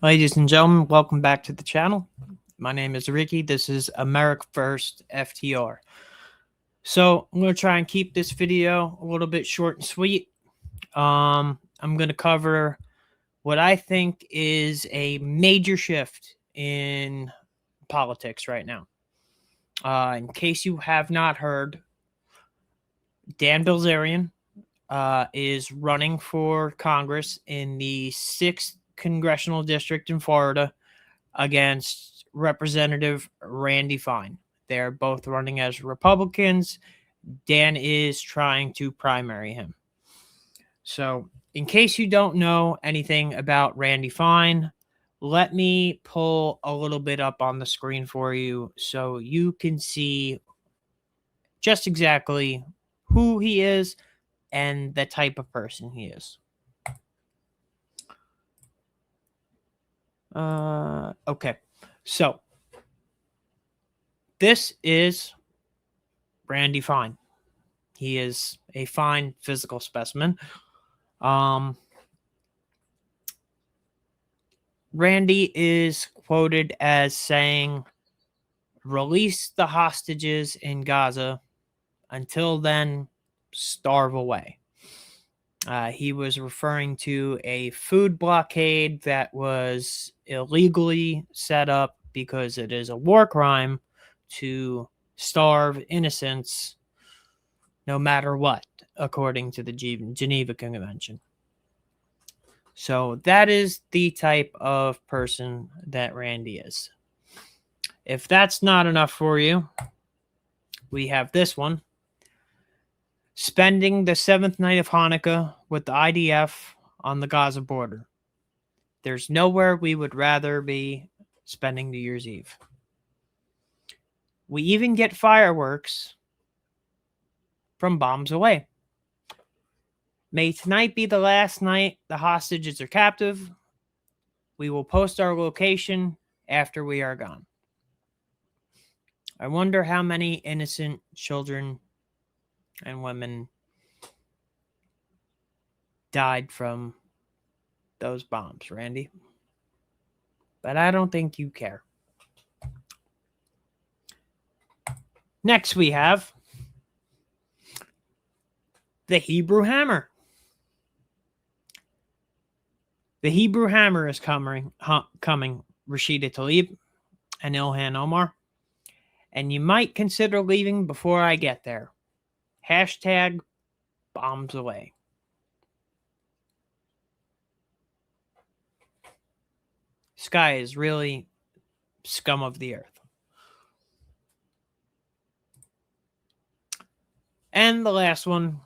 Ladies and gentlemen, welcome back to the channel. My name is Ricky. This is America First FTR. So I'm going to try and keep this video a little bit short and sweet. I'm going to cover what I think is a major shift in politics right now. In case you have not heard, Dan Bilzerian is running for Congress in the 6th Congressional District in Florida against Representative Randy Fine. They're both running as Republicans. Dan is trying to primary him. So, in case you don't know anything about Randy Fine, let me pull a little bit up on the screen for you so you can see just exactly who he is and the type of person he is. Okay, so this is Randy Fine. He is a fine physical specimen. Randy is quoted as saying, "Release the hostages in Gaza. Until then, starve away." He was referring to a food blockade that was illegally set up because it is a war crime to starve innocents no matter what, according to the Geneva Convention. So that is the type of person that Randy is. If that's not enough for you, we have this one. Spending the 7th night of Hanukkah with the IDF on the Gaza border. There's nowhere we would rather be spending New Year's Eve. We even get fireworks from bombs away. May tonight be the last night the hostages are captive. We will post our location after we are gone. I wonder how many innocent children and women died from those bombs, Randy. But I don't think you care. Next we have the Hebrew Hammer. The Hebrew Hammer is coming, Rashida Tlaib and Ilhan Omar. And you might consider leaving before I get there. Hashtag bombs away. This guy is really scum of the earth. And the last one,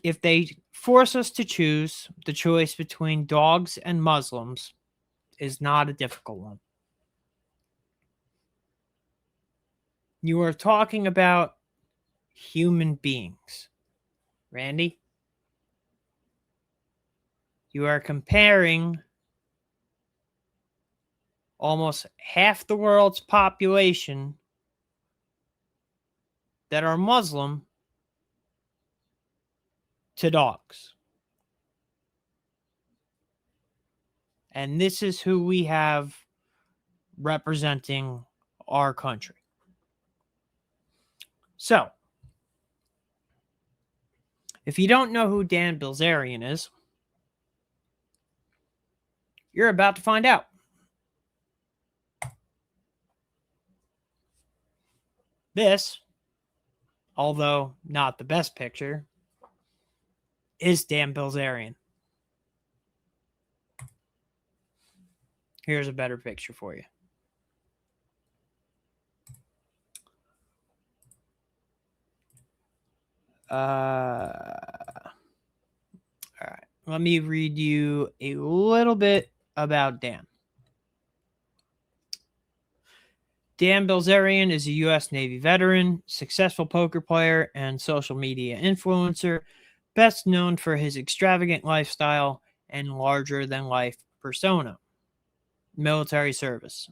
if they force us to choose, the choice between dogs and Muslims is not a difficult one. You are talking about human beings, Randy. You are comparing almost half the world's population that are Muslim to dogs. And this is who we have representing our country. So, if you don't know who Dan Bilzerian is, you're about to find out. This, although not the best picture, is Dan Bilzerian. Here's a better picture for you. All right. Let me read you a little bit about Dan. Dan Bilzerian is a U.S. Navy veteran, successful poker player, and social media influencer, best known for his extravagant lifestyle and larger-than-life persona. Military service.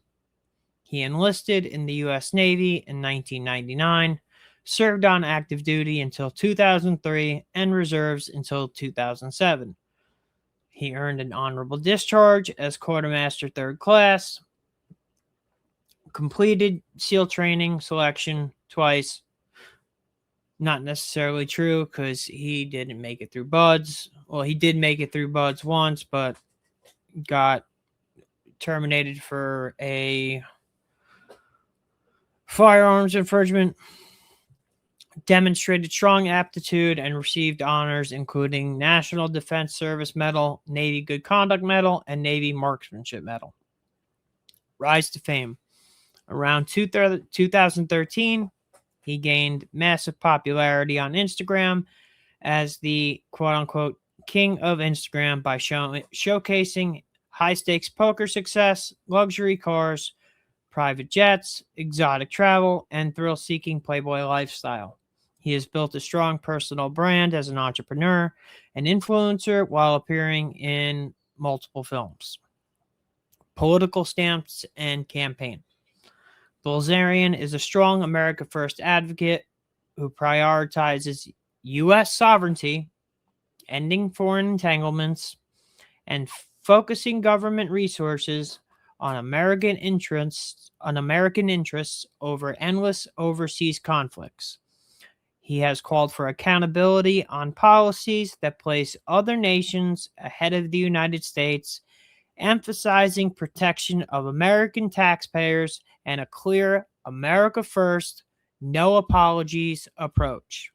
He enlisted in the U.S. Navy in 1999, served on active duty until 2003, and reserves until 2007. He earned an honorable discharge as quartermaster third class, completed SEAL training selection twice. Not necessarily true because he didn't make it through BUDS. Well, he did make it through BUDS once, but got terminated for a firearms infringement. Demonstrated strong aptitude and received honors including National Defense Service Medal, Navy Good Conduct Medal, and Navy Marksmanship Medal. Rise to fame. Around 2013, he gained massive popularity on Instagram as the quote-unquote king of Instagram by showcasing high-stakes poker success, luxury cars, private jets, exotic travel, and thrill-seeking Playboy lifestyle. He has built a strong personal brand as an entrepreneur and influencer while appearing in multiple films. Political stance and campaign. Bilzerian is a strong America First advocate who prioritizes U.S. sovereignty, ending foreign entanglements, and focusing government resources on American interests over endless overseas conflicts. He has called for accountability on policies that place other nations ahead of the United States, emphasizing protection of American taxpayers and a clear America First, no apologies approach.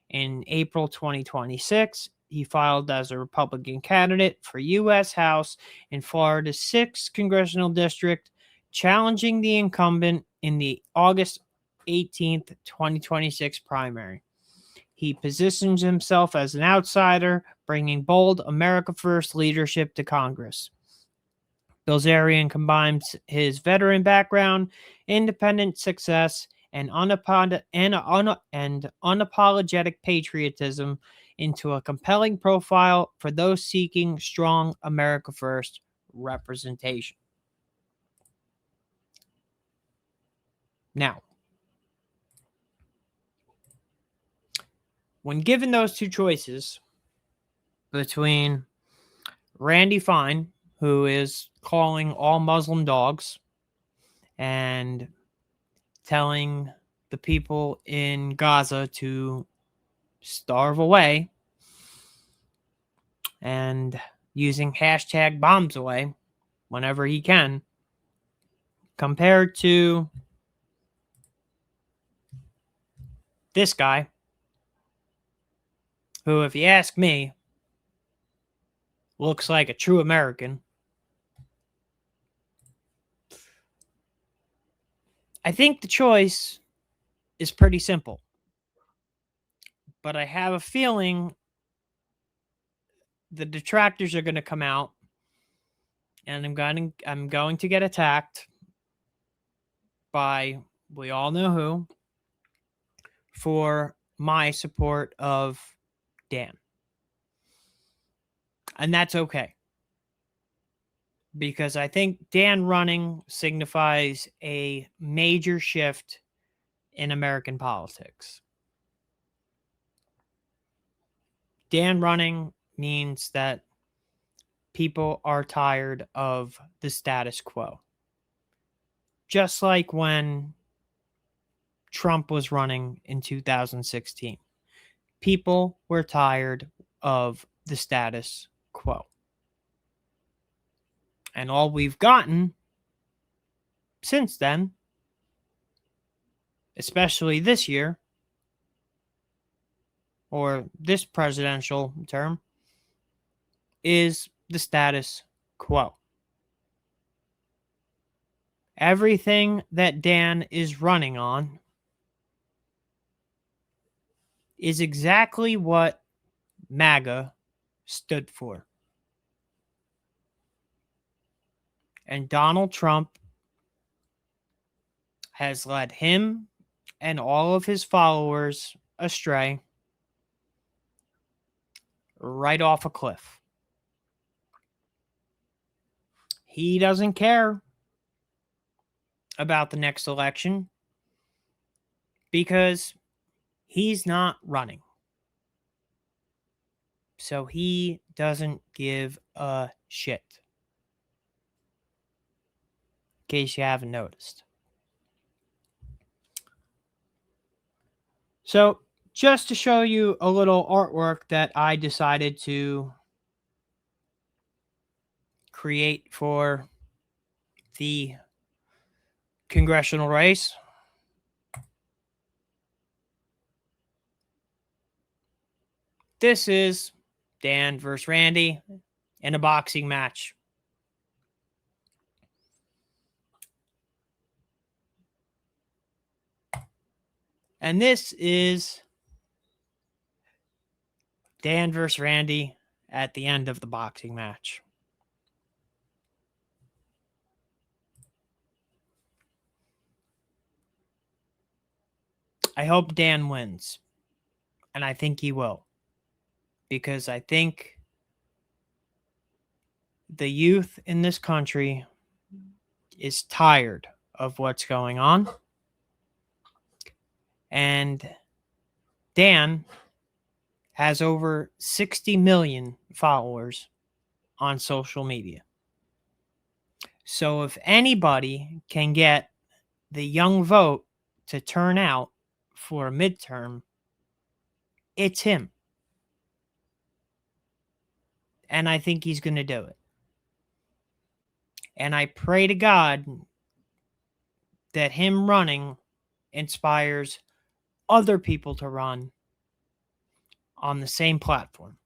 In April 2026, he filed as a Republican candidate for U.S. House in Florida's 6th Congressional District, challenging the incumbent in the August 18th, 2026 primary. He positions himself as an outsider, bringing bold America First leadership to Congress. Bilzerian combines his veteran background, independent success, and unapologetic patriotism into a compelling profile for those seeking strong America First representation. Now, when given those two choices between Randy Fine, who is calling all Muslim dogs and telling the people in Gaza to starve away and using hashtag bombs away whenever he can, compared to this guy, who, if you ask me, looks like a true American. I think the choice is pretty simple, but I have a feeling the detractors are going to come out, and I'm going to get attacked by we all know who for my support of Dan. And that's okay, because I think Dan running signifies a major shift in American politics. Dan running means that people are tired of the status quo. Just like when Trump was running in 2016. People were tired of the status quo. And all we've gotten since then, especially this year, or this presidential term, is the status quo. Everything that Dan is running on is exactly what MAGA stood for. And Donald Trump has led him and all of his followers astray right off a cliff. He doesn't care about the next election because he's not running. So he doesn't give a shit. In case you haven't noticed. So, just to show you a little artwork that I decided to create for the congressional race. This is Dan versus Randy in a boxing match. And this is Dan versus Randy at the end of the boxing match. I hope Dan wins. And I think he will. Because I think the youth in this country is tired of what's going on. And Dan has over 60 million followers on social media. So if anybody can get the young vote to turn out for a midterm, it's him. And I think he's going to do it. And I pray to God that him running inspires other people to run on the same platform.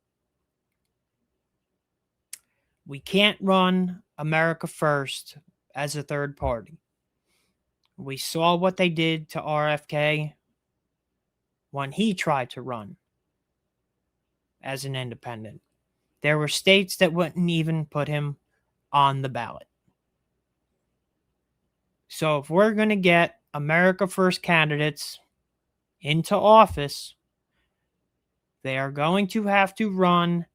We can't run America First as a third party. We saw what they did to RFK when he tried to run as an independent. There were states that wouldn't even put him on the ballot. So if we're going to get America First candidates into office, they are going to have to run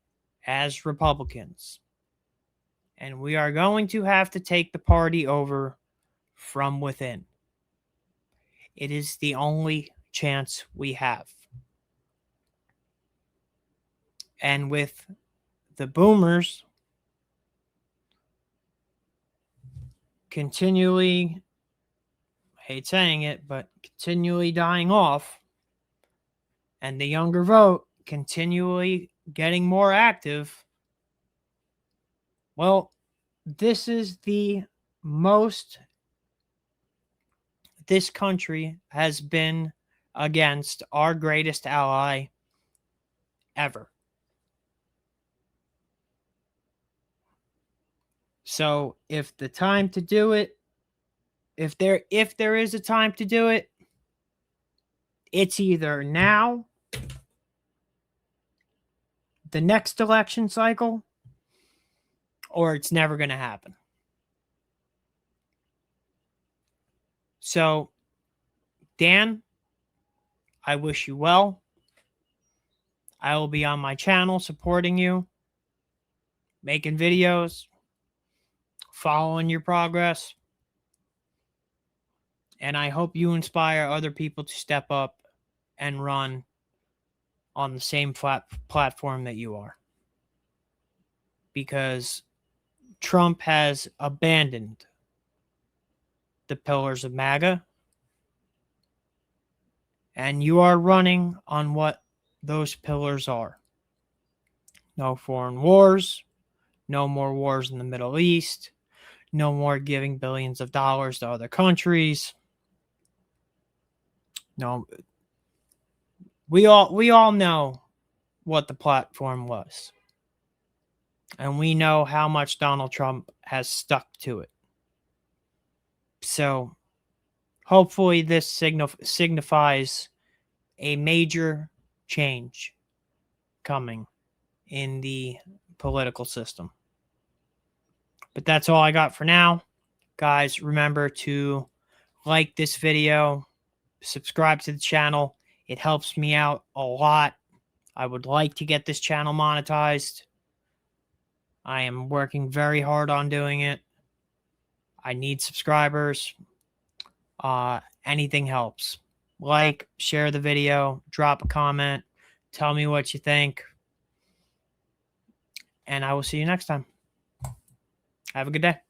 as Republicans. And we are going to have to take the party over from within. It is the only chance we have. And with the boomers continually, I hate saying it, but continually dying off, and the younger vote continually getting more active, well, this is the most this country has been against our greatest ally ever. So if the time to do it, if there is a time to do it, it's either now, the next election cycle, or it's never going to happen. So, Dan, I wish you well. I will be on my channel supporting you, making videos, following your progress. And I hope you inspire other people to step up and run on the same platform that you are. Because Trump has abandoned the pillars of MAGA. And you are running on what those pillars are. No foreign wars. No more wars in the Middle East. No more giving billions of dollars to other countries. No, we all know what the platform was. And we know how much Donald Trump has stuck to it. So hopefully this signifies a major change coming in the political system. But that's all I got for now. Guys, remember to like this video, subscribe to the channel. It helps me out a lot. I would like to get this channel monetized. I am working very hard on doing it. I need subscribers. Anything helps. Like, share the video, drop a comment, tell me what you think. and I will see you next time. Have a good day.